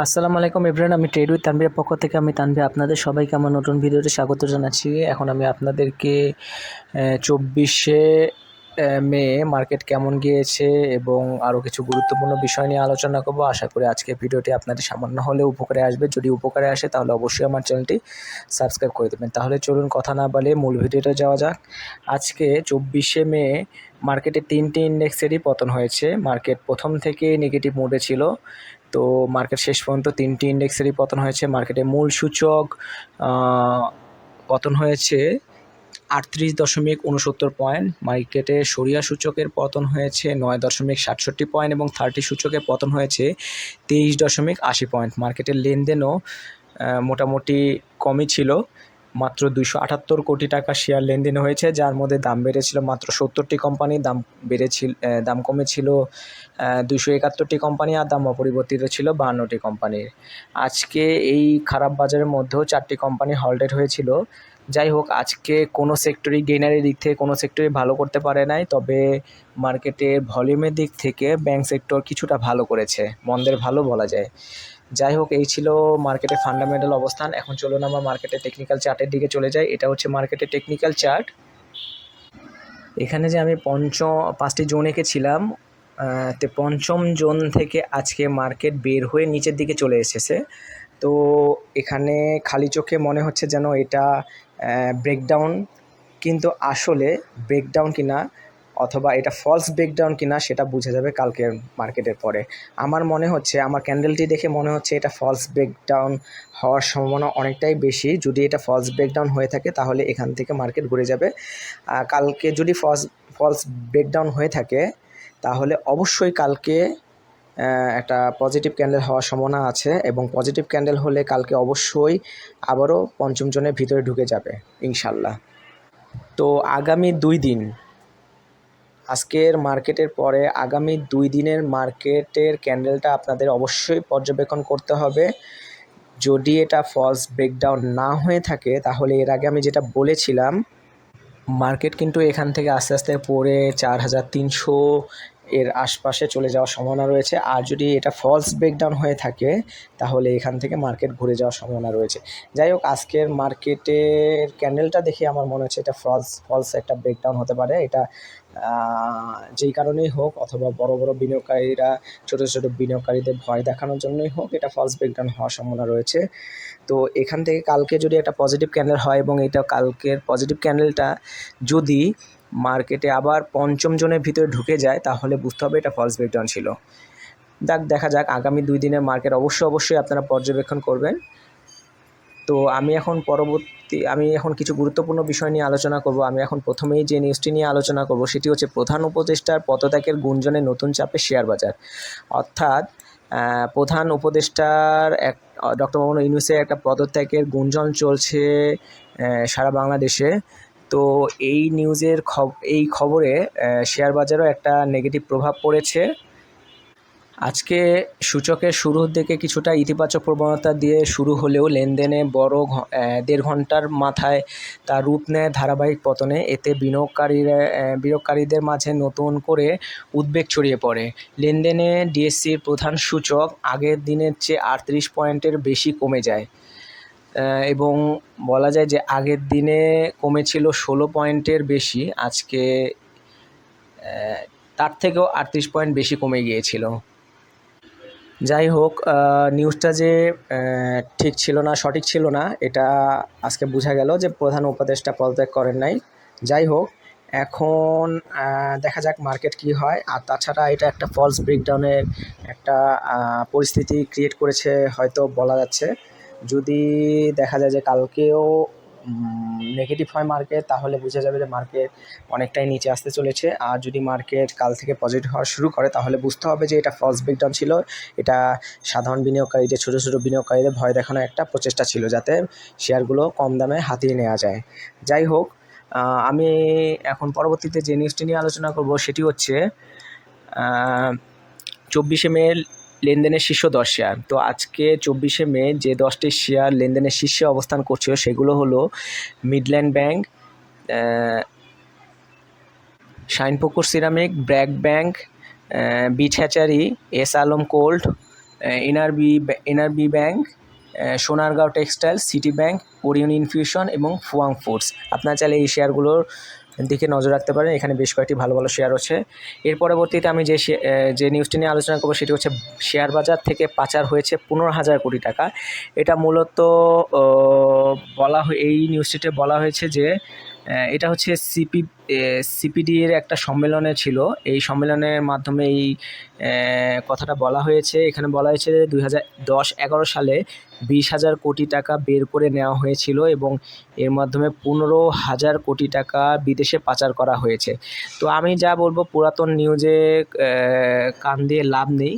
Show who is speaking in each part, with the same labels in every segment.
Speaker 1: আসসালামু আলাইকুম এভরিওয়ান, আমি ট্রেড উইথ তানভীরের পক্ষ থেকে আমি তানভীর আপনাদের সবাইকে আমার নতুন ভিডিওতে স্বাগত জানাচ্ছি। এখন আমি আপনাদেরকে 24শে মে মার্কেট কেমন গিয়েছে এবং আরও কিছু গুরুত্বপূর্ণ বিষয় নিয়ে আলোচনা করব। আশা করি আজকের ভিডিওটি আপনাদের সামান্য হলেও উপকারে আসবে। যদি উপকারে আসে তাহলে অবশ্যই আমার চ্যানেলটি সাবস্ক্রাইব করে দেবেন। তাহলে চলুন কথা না বলে মূল ভিডিওতে যাওয়া যাক। আজকে 24শে মে মার্কেটে 3টি ইন্ডেক্সেরই পতন হয়েছে। মার্কেট প্রথম থেকে নেগেটিভ মোডে ছিল, তো মার্কেট শেষ পর্যন্ত 3টি ইন্ডেক্সেরই পতন হয়েছে। মার্কেটে মূল সূচক পতন হয়েছে 38.69 পয়েন্ট। মার্কেটে সরিয়া সূচকের পতন হয়েছে 9.67 পয়েন্ট এবং 30 সূচকের পতন হয়েছে 23.80 পয়েন্ট। মার্কেটের লেনদেনও মোটামুটি কমই ছিল, মাত্র 278 কোটি টাকা শেয়ার লেনদেন হয়েছে, যার মধ্যে দাম বেড়েছিল মাত্র 70টি কোম্পানি, দাম কমেছিল 271টি কোম্পানি, আর দাম অপরিবর্তিত ছিল 52টি কোম্পানির। আজকে এই খারাপ বাজারের মধ্যেও 4টি কোম্পানি হল্টেড হয়েছিল। যাই হোক, আজকে কোনো সেক্টরই গেইনারের দিক থেকে কোনো সেক্টরই ভালো করতে পারে নাই, তবে মার্কেটের ভলিউমের দিক থেকে ব্যাংক সেক্টর কিছুটা ভালো করেছে, মন্দের ভালো বলা যায়। যাই হোক, এই ছিল মার্কেটের ফান্ডামেন্টাল অবস্থান। এখন চলুন আমরা মার্কেটের টেকনিক্যাল চার্টের দিকে চলে যাই। এটা হচ্ছে মার্কেটের টেকনিক্যাল চার্ট। এখানে যে আমি 5টি জোন এঁকেছিলাম, তো পঞ্চম জোন থেকে আজকে মার্কেট বের হয়ে নিচের দিকে চলে এসেছে। তো এখানে খালি চোখে মনে হচ্ছে যেন এটা ব্রেকডাউন, কিন্তু আসলে ব্রেকডাউন কিনা অথবা এটা ফলস ব্রেকডাউন কিনা সেটা বোঝা যাবে কালকের মার্কেটের পরে। আমার মনে হচ্ছে, আমার ক্যান্ডেলটি দেখে মনে হচ্ছে এটা ফলস ব্রেকডাউন হওয়ার সম্ভাবনা অনেকটাই বেশি। যদি এটা ফলস ব্রেকডাউন হয়ে থাকে তাহলে এখান থেকে মার্কেট ঘুরে যাবে। কালকে যদি ফলস ব্রেকডাউন হয়ে থাকে তাহলে অবশ্যই কালকে একটা পজিটিভ ক্যান্ডেল হওয়ার সম্ভাবনা আছে, এবং পজিটিভ ক্যান্ডেল হলে কালকে অবশ্যই আবারও পঞ্চম জোনের ভিতরে ঢুকে যাবে ইনশাল্লাহ। তো আগামী 2 দিন, আজকের মার্কেটের পরে আগামী 2 দিনের মার্কেটের ক্যান্ডেলটা আপনাদের অবশ্যই পর্যবেক্ষণ করতে হবে। যদি এটা ফলস ব্রেকডাউন না হয়ে থাকে তাহলে এর আগে আমি যেটা বলেছিলাম, মার্কেট কিন্তু এখান থেকে আস্তে আস্তে পড়ে 4300 এর আশপাশে চলে যাওয়ার সম্ভাবনা রয়েছে। আর যদি এটা ফলস ব্রেকডাউন হয়ে থাকে তাহলে এখান থেকে মার্কেট ঘুরে যাওয়ার সম্ভাবনা রয়েছে। যাই হোক, আজকের মার্কেটের ক্যান্ডেলটা দেখে আমার মনে হচ্ছে এটা ফলস একটা ব্রেকডাউন হতে পারে। এটা যেই কারণেই হোক, অথবা বড় বড় বিনিয়োগকারীরা ছোট ছোট বিনিয়োগকারীদের ভয় দেখানোর জন্যই হোক, এটা ফলস ব্রেকডাউন হওয়ার সম্ভাবনা রয়েছে। তো এখান থেকে কালকে যদি একটা পজিটিভ ক্যান্ডেল হয় এবং এটা কালকের পজিটিভ ক্যান্ডেলটা যদি মার্কেটে আবার পঞ্চম জোনের ভিতরে ঢুকে যায় তাহলে বুঝতে হবে এটা ফলস ব্রেকডাউন ছিল। দেখা যাক আগামী 2 দিনের মার্কেট অবশ্যই আপনারা পর্যবেক্ষণ করবেন। তো আমি এখন কিছু গুরুত্বপূর্ণ বিষয় নিয়ে আলোচনা করব। আমি এখন প্রথমেই যে নিউজটি নিয়ে আলোচনা করব সেটি হচ্ছে প্রধান উপদেষ্টার পদত্যাগের গুঞ্জনে নতুন চাপে শেয়ার বাজার। অর্থাৎ প্রধান উপদেষ্টার ডক্টর মোহাম্মদ ইউনূসের একটা পদত্যাগের গুঞ্জন চলছে সারা বাংলাদেশে। তো এই নিউজের এই খবরে শেয়ার বাজারেও একটা নেগেটিভ প্রভাব পড়েছে। আজকে সূচকের শুরুর দিকে কিছুটা ইতিবাচক প্রবণতা দিয়ে শুরু হলেও লেনদেনে বড় 1.5 ঘন্টার মাথায় তা রূপ নেয় ধারাবাহিক পতনে। এতে বিনিয়োগকারীদের মাঝে নতুন করে উদ্বেগ ছড়িয়ে পড়ে। লেনদেনে ডিএসসির প্রধান সূচক আগের দিনের চেয়ে 38 পয়েন্টের বেশি কমে যায়, এবং বলা যায় যে আগের দিনে কমেছিল 16 পয়েন্টের বেশি, আজকে তার থেকেও 38 পয়েন্ট বেশি কমে গিয়েছিল। যাই হোক, নিউজটা যে সঠিক ছিল না এটা আজকে বোঝা গেল যে প্রধান উপদেষ্টা পদত্যাগ করেন নাই। যাই হোক, এখন দেখা যাক মার্কেট কি হয়। আর তাছাড়া এটা একটা ফলস ব্রেকডাউনের একটা পরিস্থিতি ক্রিয়েট করেছে হয়তো বলা যাচ্ছে। যদি দেখা যায় যে কালকেও নেগেটিভ হয় মার্কেট, তাহলে বোঝা যাবে যে মার্কেট অনেকটাই নিচে আসতে চলেছে। আর যদি মার্কেট কাল থেকে পজিটিভ হওয়া শুরু করে তাহলে বুঝতে হবে যে এটা ফলস ব্রেকডাউন ছিল। এটা সাধারণ বিনিয়োগকারী, যে ছোটো ছোটো বিনিয়োগকারীদের ভয় দেখানোর একটা প্রচেষ্টা ছিল, যাতে শেয়ারগুলো কম দামে হাতিয়ে নেওয়া যায়। যাই হোক, আমি এখন পরবর্তীতে যে নিউজটি নিয়ে আলোচনা করব সেটি হচ্ছে 24শে মে লেনদেনের শীর্ষ 10 শেয়ার। তো আজকে 24শে মে যে 10টি শেয়ার লেনদেনের শীর্ষে অবস্থান করছিল সেগুলো হলো Midland bank, Shinepukur ceramic, BRAC bank, beach hatchery, S Alam cold, NRB bank, Sonargaon textile, city bank, Orion infusion এবং ফুয়াং ফুডস। আপনারা চাইলে এই শেয়ারগুলোর দিকে নজর রাখতে পারেন, এখানে বেশ কয়েকটি ভালো ভালো শেয়ার আছে। এর পরবর্তীতে আমি যে নিউজটি নিয়ে আলোচনা করবো সেটি হচ্ছে শেয়ার বাজার থেকে পাচার হয়েছে 15,000 কোটি টাকা। এটা মূলত এই নিউজটিতে বলা হয়েছে যে এটা হচ্ছে সিপিডি এর একটা সম্মেলনে ছিল। এই সম্মেলনের মাধ্যমে এই কথাটা বলা হয়েছে। এখানে বলা হয়েছে যে 2010-11 সালে 20,000 কোটি টাকা বের করে নেওয়া হয়েছিল এবং এর মাধ্যমে 15,000 কোটি টাকা বিদেশে পাচার করা হয়েছে। তো আমি যা বলবো, পুরাতন নিউজে কান দিয়ে লাভ নেই।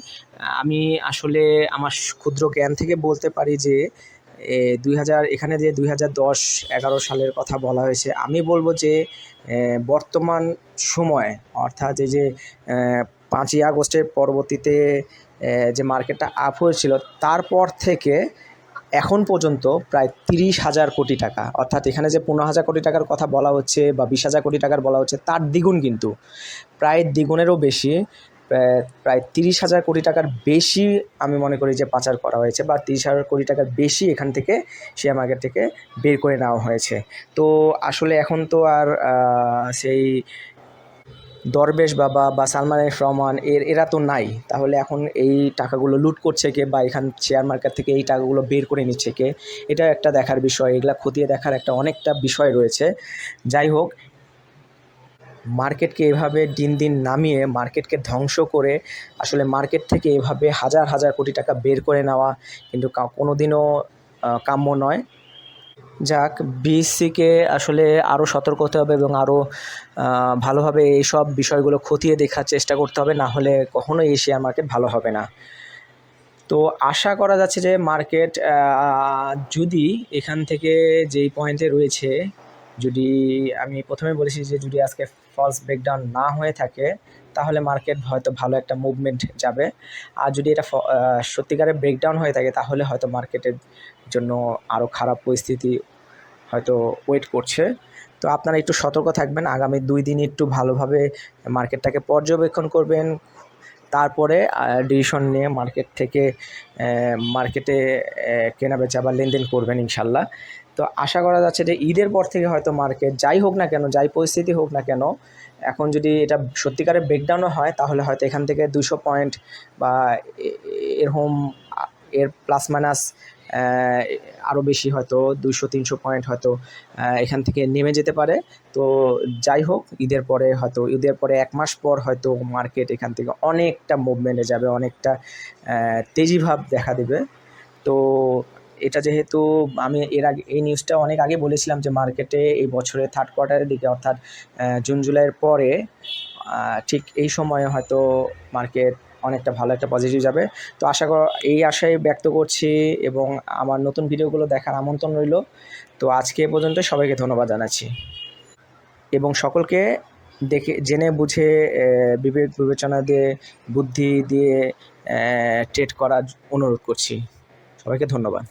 Speaker 1: আমি আসলে আমার ক্ষুদ্র জ্ঞান থেকে বলতে পারি যে এখানে যে 2010-11 সালের কথা বলা হয়েছে, আমি বলবো যে বর্তমান সময় অর্থাৎ এই যে 5ই আগস্টের পরবর্তীতে যে মার্কেটটা আপ হয়েছিল, তারপর থেকে এখন পর্যন্ত প্রায় 30,000 কোটি টাকা, অর্থাৎ এখানে যে 15,000 কোটি টাকার কথা বলা হচ্ছে বা 20,000 কোটি টাকার বলা হচ্ছে, তার দ্বিগুণ, কিন্তু প্রায় দ্বিগুণেরও বেশি, প্রায় 30,000 কোটি টাকার বেশি আমি মনে করি যে পাচার করা হয়েছে, বা 30,000 কোটি টাকার বেশি এখান থেকে শেয়ার মার্কেট থেকে বের করে নেওয়া হয়েছে। তো আসলে এখন তো আর সেই দরবেশ বাবা বা সালমান এফ রহমান এরা তো নাই। তাহলে এখন এই টাকাগুলো লুট করছে কে, বা এখান শেয়ার মার্কেট থেকে এই টাকাগুলো বের করে নিচ্ছে কে, এটা একটা দেখার বিষয়। এগুলা খতিয়ে দেখার একটা অনেকটা বিষয় রয়েছে। যাই হোক, মার্কেটকে এভাবে দিন দিন নামিয়ে মার্কেটকে ধ্বংস করে আসলে মার্কেট থেকে এভাবে হাজার হাজার কোটি টাকা বের করে নেওয়া কিন্তু কোনো দিনও কাম্য নয়। যাক, বিএসসিকে আসলে আরও সতর্ক হতে হবে এবং আরও ভালোভাবে এইসব বিষয়গুলো খতিয়ে দেখার চেষ্টা করতে হবে, না হলে কখনোই এই শেয়ার মার্কেট ভালো হবে না। তো আশা করা যাচ্ছে যে মার্কেট যদি এখান থেকে যেই পয়েন্টে রয়েছে, যদি আমি প্রথমে বলেছি যে যদি আজকে ফলস ব্রেকডাউন না হয়ে থাকে, তাহলে মার্কেট হয়তো ভালো একটা মুভমেন্ট যাবে। আর যদি এটা সত্যিকারের ব্রেকডাউন হয়ে থাকে, তাহলে হয়তো মার্কেটের জন্য আরও খারাপ পরিস্থিতি হয়তো ওয়েট করছে। তো আপনারা একটু সতর্ক থাকবেন, আগামী 2 দিন একটু ভালোভাবে মার্কেটটাকে পর্যবেক্ষণ করবেন, তারপরে ডিসিশন নিয়ে মার্কেটে কেনাবেচা বা লেনদেন করবেন ইনশাল্লাহ। তো আশা করা যাচ্ছে যে ঈদের পর থেকে হয়তো মার্কেট যাই হোক না কেন, যাই পরিস্থিতি হোক না কেন, এখন যদি এটা সত্যিকারের ব্রেকডাউনও হয়, তাহলে হয়তো এখান থেকে 200 পয়েন্ট বা এরকম এর প্লাস মাইনাস আরও বেশি, হয়তো 200-300 পয়েন্ট হয়তো এখান থেকে নেমে যেতে পারে। তো যাই হোক, ঈদের পরে 1 মাস পর হয়তো মার্কেট এখান থেকে অনেকটা মুভমেন্টে যাবে, অনেকটা তেজিভাব দেখা দেবে। তো এটা যেহেতু আমি এই নিউজটা অনেক আগে বলেছিলাম যে মার্কেটে এই বছরের 3rd কোয়ার্টারের দিকে, অর্থাৎ জুন জুলাইয়ের পরে ঠিক এই সময়ে হয়তো মার্কেট অনেকটা ভালো একটা পজিটিভ যাবে। তো এই আশাই ব্যক্ত করছি এবং আমার নতুন ভিডিওগুলো দেখার আমন্ত্রণ রইল। তো আজকে এ পর্যন্ত, সবাইকে ধন্যবাদ জানাচ্ছি এবং সকলকে জেনে বুঝে বিবেক বিবেচনা দিয়ে, বুদ্ধি দিয়ে ট্রেড করার অনুরোধ করছি। সবাইকে ধন্যবাদ।